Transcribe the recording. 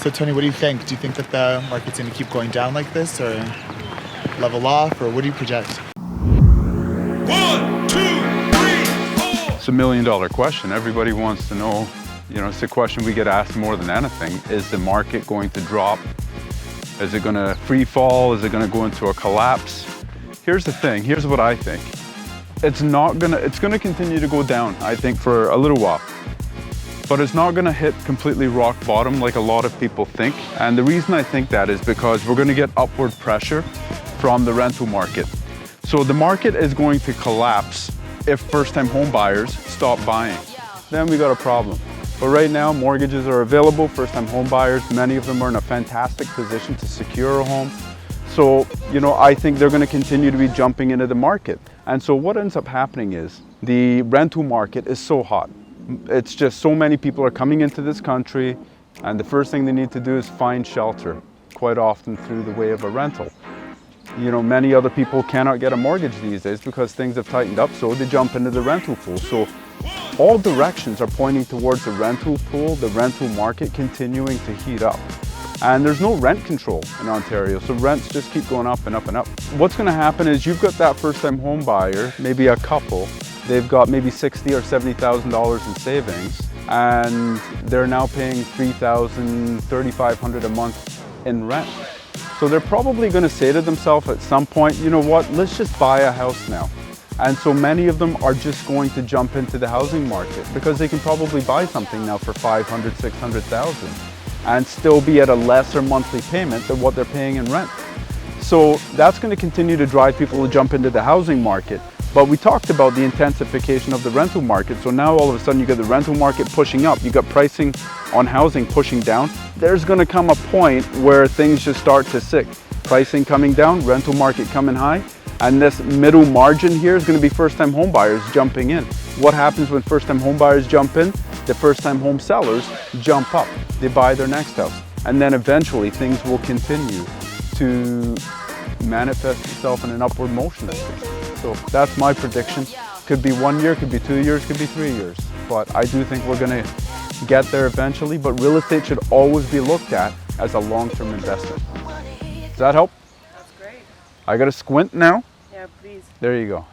So Tony, what do you think? Do you think that the market's going to keep going down like this, or level off, or what do you project? 1, 2, 3, 4. It's $1 million question. Everybody wants to know, it's a question we get asked more than anything. Is the market going to drop? Is it going to free fall? Is it going to go into a collapse? Here's the thing, here's what I think. It's going to continue to go down, I think, for a little while. But it's not going to hit completely rock bottom like a lot of people think. And the reason I think that is because we're going to get upward pressure from the rental market. So the market is going to collapse if first-time home buyers stop buying. Then we got a problem. But right now, mortgages are available, first-time home buyers, many of them are in a fantastic position to secure a home. So, I think they're going to continue to be jumping into the market. And so what ends up happening is the rental market is so hot. It's just so many people are coming into this country, and the first thing they need to do is find shelter, quite often through the way of a rental. Many other people cannot get a mortgage these days because things have tightened up, so they jump into the rental pool. So all directions are pointing towards the rental pool, the rental market continuing to heat up. And there's no rent control in Ontario, so rents just keep going up and up and up. What's going to happen is you've got that first-time home buyer, maybe a couple, they've got maybe $60,000 or $70,000 in savings, and they're now paying $3,000, $3,500 a month in rent. So they're probably going to say to themselves at some point, you know what, let's just buy a house now. And so many of them are just going to jump into the housing market because they can probably buy something now for $500,000, $600,000 and still be at a lesser monthly payment than what they're paying in rent. So that's going to continue to drive people to jump into the housing market. But we talked about the intensification of the rental market. So now all of a sudden you got the rental market pushing up, you got pricing on housing pushing down. There's going to come a point where things just start to sick. Pricing coming down, rental market coming high, and this middle margin here is going to be first-time home buyers jumping in. What happens when first-time home buyers jump in? The first-time home sellers jump up. They buy their next house. And then eventually things will continue to manifest itself in an upward motion. So that's my prediction. Could be 1 year, could be 2 years, could be 3 years. But I do think we're going to get there eventually. But real estate should always be looked at as a long-term investment. Does that help? That's great. I got to squint now? Yeah, please. There you go.